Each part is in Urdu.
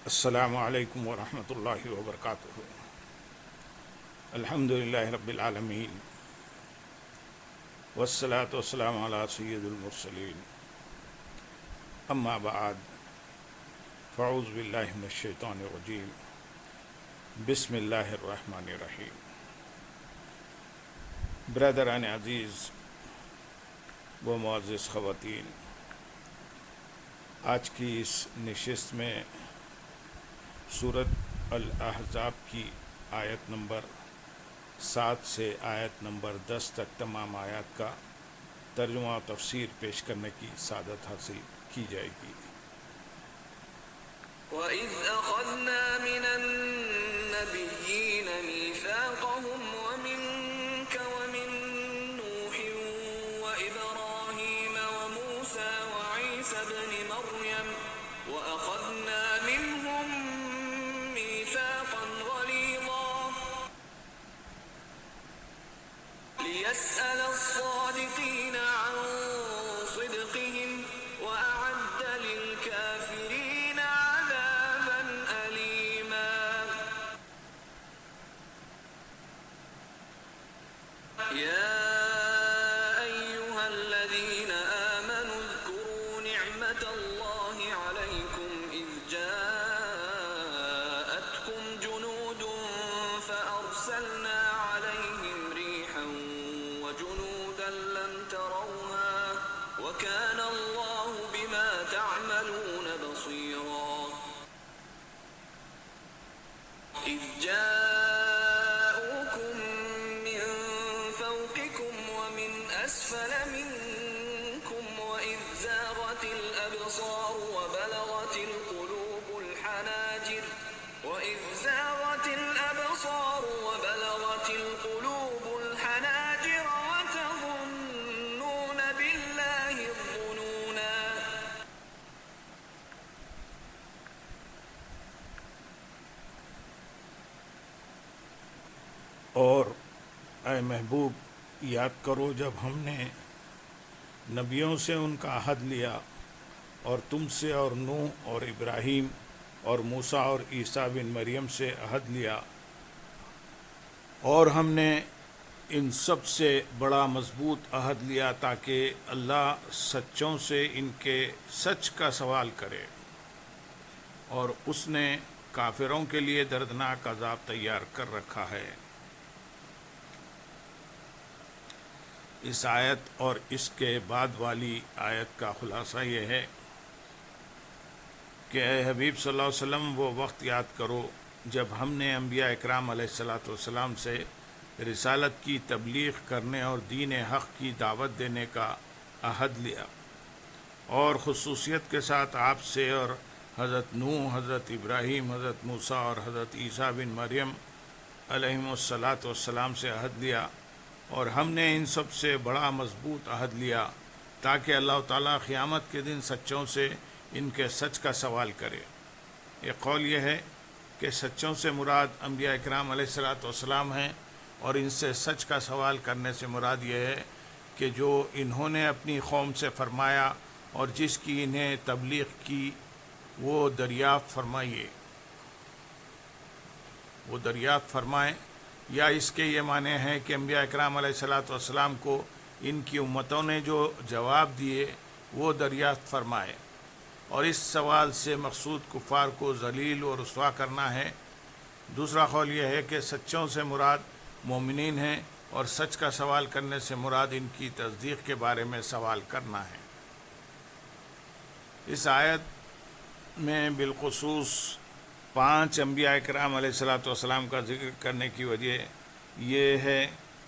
السلام علیکم ورحمۃ اللہ وبرکاتہ۔ الحمد للہ رب العالمین والصلاة والسلام علی سید المرسلین، اما بعد فاعوذ باللہ من الشیطان الرجیم، بسم اللہ الرحمن الرحیم۔ برادران عزیز و معزز خواتین، آج کی اس نشست میں سورۃ الاحزاب کی آیت نمبر 7 سے آیت نمبر 10 تک تمام آیات کا ترجمہ و تفسیر پیش کرنے کی سعادت حاصل کی جائے گی۔ وَإِذْ أَخَذْنَا مِنَ النَّبِيِّينَ مِيثَاقَهُمْ وَمِنكَ وَمِن نُوحٍ وَإِبْرَاهِيمَ وَمُوسَى وَعِيسَى ابْنِ مَرْيَمَ وَأَخَذْنَا مِنْهُم مِيثَاقًا غَلِيظًا لِيَسْأَلَ الصَّادِقِينَ عَن صِدْقِهِمْ وَأَعَدَّ لِلْكَافِرِينَ عَذَابًا أَلِيمًا۔ يَا أَيُّهَا الَّذِينَ آمَنُوا اذْكُرُوا نِعْمَةَ اللَّهِ عَلَيْكُمْ إِذْ جَاءَتْكُمْ جُنُودٌ فَأَرْسَلْنَا عَلَيْهِمْ رِيحًا وَجُنُودًا لَّمْ تَرَوْهَا وَكَانَ اللَّهُ بِمَا تَعْمَلُونَ بَصِيرًا۔ إِذْ جَاءُوكُم مِّن فَوْقِكُمْ وَمِنْ أَسْفَلَ مِنكُمْ وَإِذْ زَاغَتِ الْأَبْصَارُ وَبَلَغَتِ الْقُلُوبُ الْحَنَاجِرَ وَتَظُنُّونَ بِاللَّهِ الظُّنُونَا۔ اور اے محبوب، یاد کرو جب ہم نے نبیوں سے ان کا عہد لیا اور تم سے اور نوح اور ابراہیم اور موسیٰ اور عیسیٰ بن مریم سے عہد لیا، اور ہم نے ان سب سے بڑا مضبوط عہد لیا تاکہ اللہ سچوں سے ان کے سچ کا سوال کرے، اور اس نے کافروں کے لیے دردناک عذاب تیار کر رکھا ہے۔ اس آیت اور اس کے بعد والی آیت کا خلاصہ یہ ہے کہ اے حبیب صلی اللہ علیہ وسلم، وہ وقت یاد کرو جب ہم نے انبیاء اکرام علیہ الصلاۃ والسلام سے رسالت کی تبلیغ کرنے اور دین حق کی دعوت دینے کا عہد لیا، اور خصوصیت کے ساتھ آپ سے اور حضرت نوح، حضرت ابراہیم، حضرت موسیٰ اور حضرت عیسیٰ بن مریم علیہم الصلاۃ والسلام سے عہد لیا، اور ہم نے ان سب سے بڑا مضبوط عہد لیا تاکہ اللہ تعالیٰ قیامت کے دن سچوں سے ان کے سچ کا سوال کرے۔ یہ قول یہ ہے کہ سچوں سے مراد انبیاء اکرام علیہ الصلاۃ والسلام ہیں، اور ان سے سچ کا سوال کرنے سے مراد یہ ہے کہ جو انہوں نے اپنی قوم سے فرمایا اور جس کی انہیں تبلیغ کی وہ دریافت فرمائیے، وہ دریافت فرمائیں، یا اس کے یہ معنی ہے کہ انبیاء اکرام علیہ الصلاۃ والسلام کو ان کی امتوں نے جو جواب دیے وہ دریافت فرمائے، اور اس سوال سے مقصود کفار کو ذلیل و رسوا کرنا ہے۔ دوسرا قول یہ ہے کہ سچوں سے مراد مومنین ہیں، اور سچ کا سوال کرنے سے مراد ان کی تصدیق کے بارے میں سوال کرنا ہے۔ اس آیت میں بالخصوص 5 انبیاء اکرام علیہ الصلاۃ والسلام کا ذکر کرنے کی وجہ یہ ہے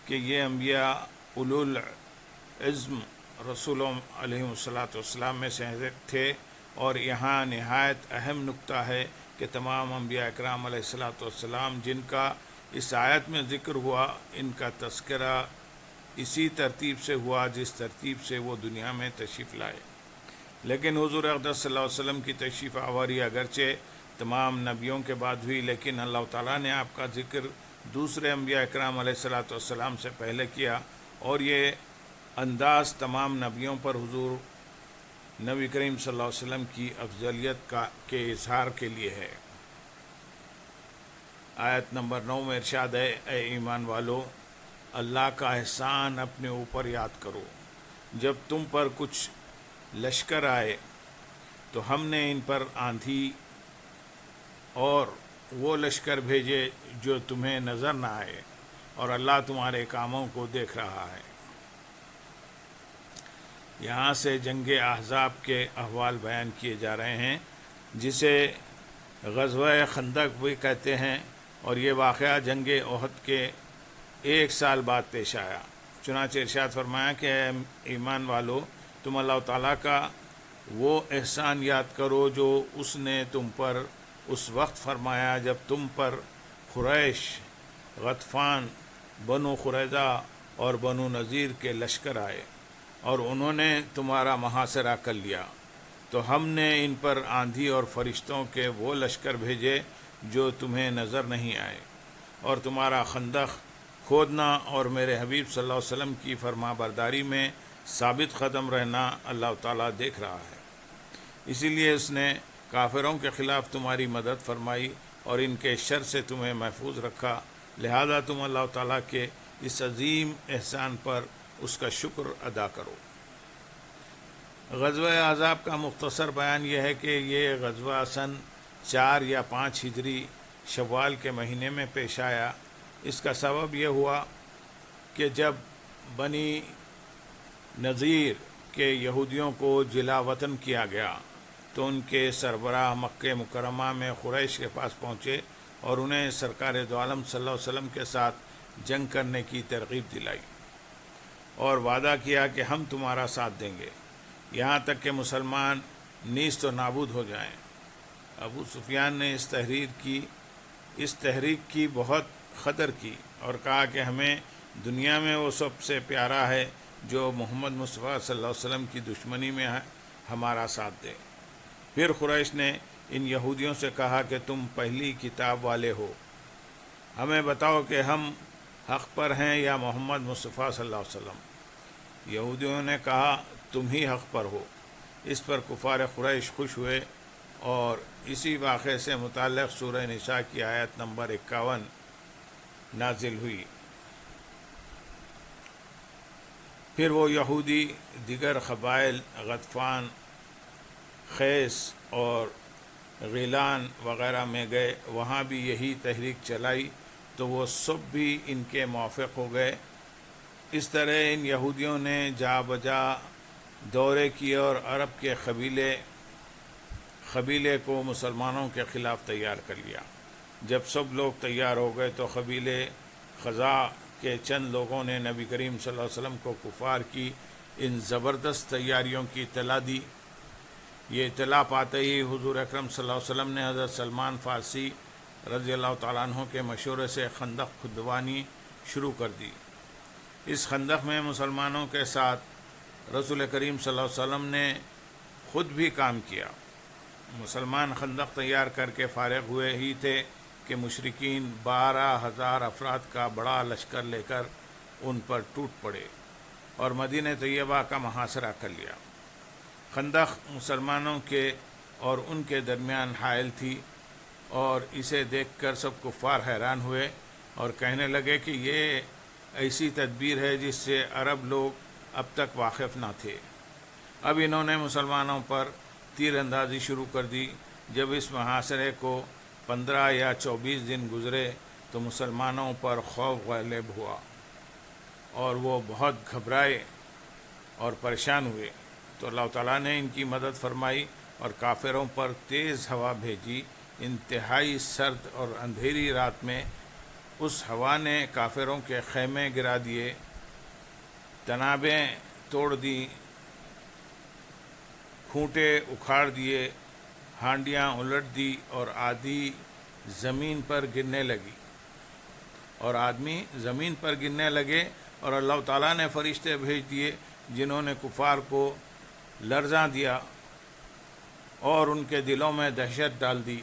کہ یہ انبیاء اولو العزم رسولوں علیہ الصلاۃ والسلام میں سے تھے، اور یہاں نہایت اہم نقطہ ہے کہ تمام انبیاء اکرام علیہ الصلاۃ والسلام جن کا اس آیت میں ذکر ہوا، ان کا تذکرہ اسی ترتیب سے ہوا جس ترتیب سے وہ دنیا میں تشریف لائے۔ لیکن حضور اقدس صلی اللہ علیہ وسلم کی تشریف آوری اگرچہ تمام نبیوں کے بعد ہوئی، لیکن اللہ تعالیٰ نے آپ کا ذکر دوسرے انبیاء اکرام علیہ الصلاۃ والسلام سے پہلے کیا، اور یہ انداز تمام نبیوں پر حضور نبی کریم صلی اللہ علیہ وسلم کی افضلیت کے اظہار کے لیے ہے۔ آیت نمبر 9 میں ارشاد ہے، اے ایمان والو، اللہ کا احسان اپنے اوپر یاد کرو، جب تم پر کچھ لشکر آئے تو ہم نے ان پر آندھی اور وہ لشکر بھیجے جو تمہیں نظر نہ آئے، اور اللہ تمہارے کاموں کو دیکھ رہا ہے۔ یہاں سے جنگ احزاب کے احوال بیان کیے جا رہے ہیں، جسے غزوہ خندق بھی کہتے ہیں، اور یہ واقعہ جنگ احد کے 1 سال بعد پیش آیا۔ چنانچہ ارشاد فرمایا کہ اے ایمان والو، تم اللہ تعالیٰ کا وہ احسان یاد کرو جو اس نے تم پر اس وقت فرمایا جب تم پر قریش، غطفان، بنو قریظہ اور بنو نذیر کے لشکر آئے اور انہوں نے تمہارا محاصرہ کر لیا، تو ہم نے ان پر آندھی اور فرشتوں کے وہ لشکر بھیجے جو تمہیں نظر نہیں آئے، اور تمہارا خندق کھودنا اور میرے حبیب صلی اللہ علیہ وسلم کی فرما برداری میں ثابت قدم رہنا اللہ تعالیٰ دیکھ رہا ہے۔ اسی لیے اس نے کافروں کے خلاف تمہاری مدد فرمائی اور ان کے شر سے تمہیں محفوظ رکھا، لہذا تم اللہ تعالیٰ کے اس عظیم احسان پر اس کا شکر ادا کرو۔ غزوہ احزاب کا مختصر بیان یہ ہے کہ یہ غزوہ سن 4 یا 5 ہجری شوال کے مہینے میں پیش آیا۔ اس کا سبب یہ ہوا کہ جب بنی نذیر کے یہودیوں کو جلا وطن کیا گیا تو ان کے سربراہ مکہ مکرمہ میں قریش کے پاس پہنچے اور انہیں سرکار دو عالم صلی اللہ علیہ وسلم کے ساتھ جنگ کرنے کی ترغیب دلائی اور وعدہ کیا کہ ہم تمہارا ساتھ دیں گے یہاں تک کہ مسلمان نیست و نابود ہو جائیں۔ ابو سفیان نے اس تحریک کی بہت قدر کی اور کہا کہ ہمیں دنیا میں وہ سب سے پیارا ہے جو محمد مصطفیٰ صلی اللہ علیہ وسلم کی دشمنی میں ہمارا ساتھ دے۔ پھر قریش نے ان یہودیوں سے کہا کہ تم پہلی کتاب والے ہو، ہمیں بتاؤ کہ ہم حق پر ہیں یا محمد مصطفیٰ صلی اللہ علیہ وسلم۔ یہودیوں نے کہا تم ہی حق پر ہو۔ اس پر کفار قریش خوش ہوئے اور اسی واقعے سے متعلق سورہ نساء کی آیت نمبر 51 نازل ہوئی۔ پھر وہ یہودی دیگر قبائل غطفان، خیس اور غیلان وغیرہ میں گئے، وہاں بھی یہی تحریک چلائی تو وہ سب بھی ان کے موافق ہو گئے۔ اس طرح ان یہودیوں نے جا بجا دورے کیے اور عرب کے قبیلے کو مسلمانوں کے خلاف تیار کر لیا۔ جب سب لوگ تیار ہو گئے تو قبیلے خزاع کے چند لوگوں نے نبی کریم صلی اللہ علیہ وسلم کو کفار کی ان زبردست تیاریوں کی اطلاع دی۔ یہ اطلاع پاتے ہی حضور اکرم صلی اللہ علیہ وسلم نے حضرت سلمان فارسی رضی اللہ تعالیٰ عنہ کے مشورے سے خندق کھدوانی شروع کر دی۔ اس خندق میں مسلمانوں کے ساتھ رسول کریم صلی اللہ علیہ وسلم نے خود بھی کام کیا۔ مسلمان خندق تیار کر کے فارغ ہوئے ہی تھے کہ مشرکین 12,000 افراد کا بڑا لشکر لے کر ان پر ٹوٹ پڑے اور مدینہ طیبہ کا محاصرہ کر لیا۔ خندق مسلمانوں کے اور ان کے درمیان حائل تھی اور اسے دیکھ کر سب کفار حیران ہوئے اور کہنے لگے کہ یہ ایسی تدبیر ہے جس سے عرب لوگ اب تک واقف نہ تھے۔ اب انہوں نے مسلمانوں پر تیر اندازی شروع کر دی۔ جب اس محاصرے کو 15 یا 24 دن گزرے تو مسلمانوں پر خوف غالب ہوا اور وہ بہت گھبرائے اور پریشان ہوئے، تو اللہ تعالیٰ نے ان کی مدد فرمائی اور کافروں پر تیز ہوا بھیجی۔ انتہائی سرد اور اندھیری رات میں اس ہوا نے کافروں کے خیمے گرا دیے، تنابیں توڑ دی، کھوٹے اکھاڑ دیے، ہانڈیاں الٹ دی اور آدمی زمین پر گرنے لگے اور اللہ تعالیٰ نے فرشتے بھیج دیے جنہوں نے کفار کو لرزاں دیا اور ان کے دلوں میں دہشت ڈال دی،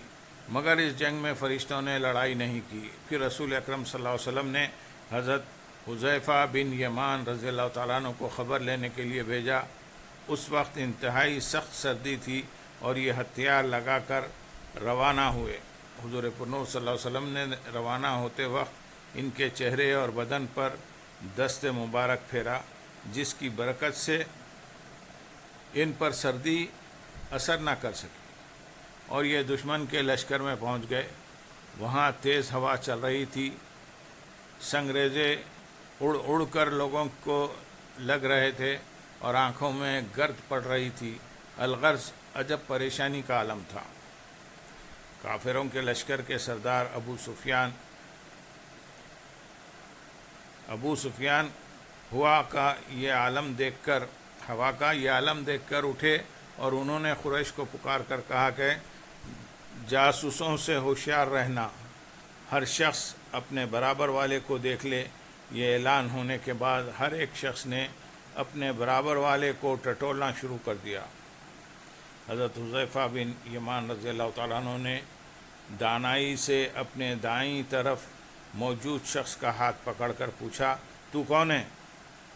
مگر اس جنگ میں فرشتوں نے لڑائی نہیں کی۔ پھر رسول اکرم صلی اللہ علیہ وسلم نے حضرت حذیفہ بن یمان رضی اللہ تعالیٰ عنہ کو خبر لینے کے لیے بھیجا اس وقت انتہائی سخت سردی تھی اور یہ ہتھیار لگا کر روانہ ہوئے۔ حضور پرنور صلی اللہ علیہ وسلم نے روانہ ہوتے وقت ان کے چہرے اور بدن پر دست مبارک پھیرا، جس کی برکت سے ان پر سردی اثر نہ کر سکی، اور یہ دشمن کے لشکر میں پہنچ گئے۔ وہاں تیز ہوا چل رہی تھی، سنگریزے اڑ اڑ کر لوگوں کو لگ رہے تھے اور آنکھوں میں گرد پڑ رہی تھی۔ الغرض عجب پریشانی کا عالم تھا۔ کافروں کے لشکر کے سردار ابو سفیان ہوا کا یہ عالم دیکھ کر اٹھے اور انہوں نے قریش کو پکار کر کہا کہ جاسوسوں سے ہوشیار رہنا، ہر شخص اپنے برابر والے کو دیکھ لے۔ یہ اعلان ہونے کے بعد ہر ایک شخص نے اپنے برابر والے کو ٹٹولنا شروع کر دیا۔ حضرت حذیفہ بن یمان رضی اللہ تعالیٰ عنہ نے دانائی سے اپنے دائیں طرف موجود شخص کا ہاتھ پکڑ کر پوچھا، تو کون ہے؟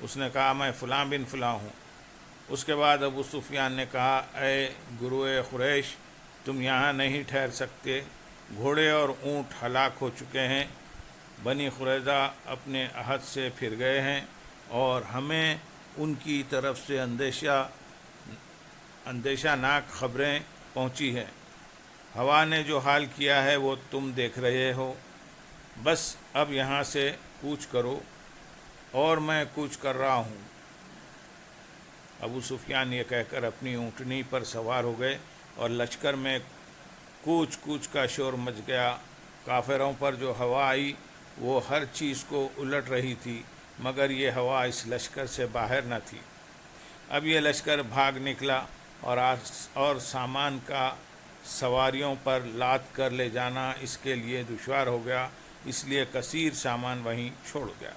اس نے کہا، میں فلاں بن فلاں ہوں۔ اس کے بعد ابو سفیان نے کہا، اے گروہ قریش، تم یہاں نہیں ٹھہر سکتے، گھوڑے اور اونٹ ہلاک ہو چکے ہیں، بنی قریظہ اپنے عہد سے پھر گئے ہیں اور ہمیں ان کی طرف سے اندیشہ ناک خبریں پہنچی ہیں۔ ہوا نے جو حال کیا ہے وہ تم دیکھ رہے ہو، بس اب یہاں سے کوچ کرو، اور میں کوچ کر رہا ہوں۔ ابو سفیان یہ کہہ کر اپنی اونٹنی پر سوار ہو گئے اور لشکر میں کوچ کوچ کا شور مچ گیا۔ کافروں پر جو ہوا آئی وہ ہر چیز کو الٹ رہی تھی، مگر یہ ہوا اس لشکر سے باہر نہ تھی۔ اب یہ لشکر بھاگ نکلا اور سامان کا سواریوں پر لاد کر لے جانا اس کے لیے دشوار ہو گیا، اس لیے کثیر سامان وہیں چھوڑ گیا۔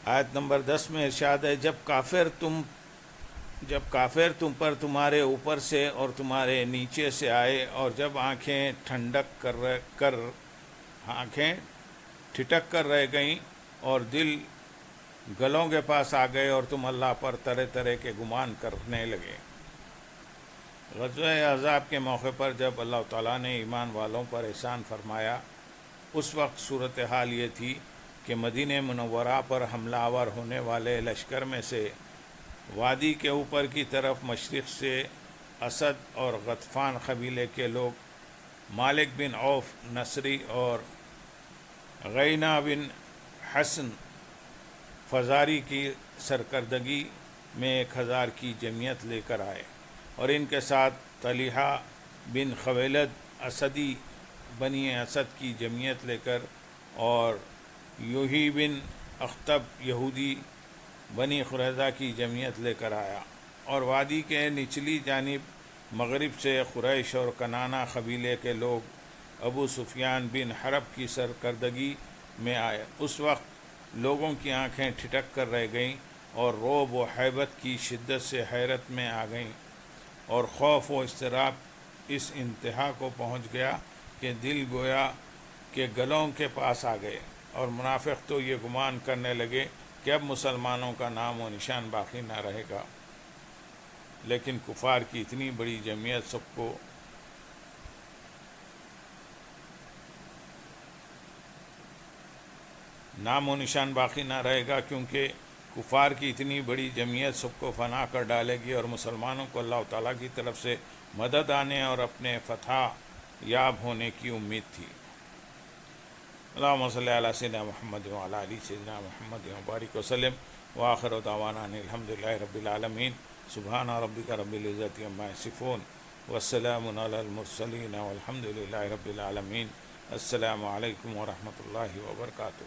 آیت نمبر 10 میں ارشاد ہے، جب کافر تم پر تمہارے اوپر سے اور تمہارے نیچے سے آئے، اور جب آنکھیں ٹھٹک کر رہ گئیں اور دل گلوں کے پاس آ گئے، اور تم اللہ پر طرح طرح کے گمان کرنے لگے۔ غزوہ احزاب کے موقع پر جب اللہ تعالیٰ نے ایمان والوں پر احسان فرمایا، اس وقت صورتحال یہ تھی کہ مدینہ منورہ پر حملہ آور ہونے والے لشکر میں سے وادی کے اوپر کی طرف مشرق سے اسد اور غطفان قبیلے کے لوگ مالک بن عوف نصری اور غینہ بن حسن فزاری کی سرکردگی میں 1000 کی جمعیت لے کر آئے، اور ان کے ساتھ طلحہ بن خویلد اسدی بنی اسد کی جمعیت لے کر، اور یوہی بن اخطب یہودی بنی قریظہ کی جمعیت لے کر آیا، اور وادی کے نچلی جانب مغرب سے قریش اور کنانہ قبیلے کے لوگ ابو سفیان بن حرب کی سرکردگی میں آئے۔ اس وقت لوگوں کی آنکھیں ٹھٹک کر رہ گئیں اور رعب و ہیبت کی شدت سے حیرت میں آ گئیں، اور خوف و اضطراب اس انتہا کو پہنچ گیا کہ دل گویا کہ گلوں کے پاس آ گئے، اور منافق تو یہ گمان کرنے لگے کہ اب مسلمانوں کا نام و نشان باقی نہ رہے گا۔ لیکن کفار کی اتنی بڑی جمعیت سب کو نام و نشان باقی نہ رہے گا، کیونکہ کفار کی اتنی بڑی جمعیت سب کو فنا کر ڈالے گی، اور مسلمانوں کو اللہ تعالیٰ کی طرف سے مدد آنے اور اپنے فتح یاب ہونے کی امید تھی۔ اللہم صلی علی سیدنا محمد وعلی آل سیدنا محمد وبارک وسلم، وآخر دعوانا ان الحمدللہ رب العالمین۔ سبحان ربک رب العزت عما یصفون، والسلام علی المرسلین، والحمدللہ رب العالمین۔ السلام علیکم ورحمۃ اللہ وبرکاتہ۔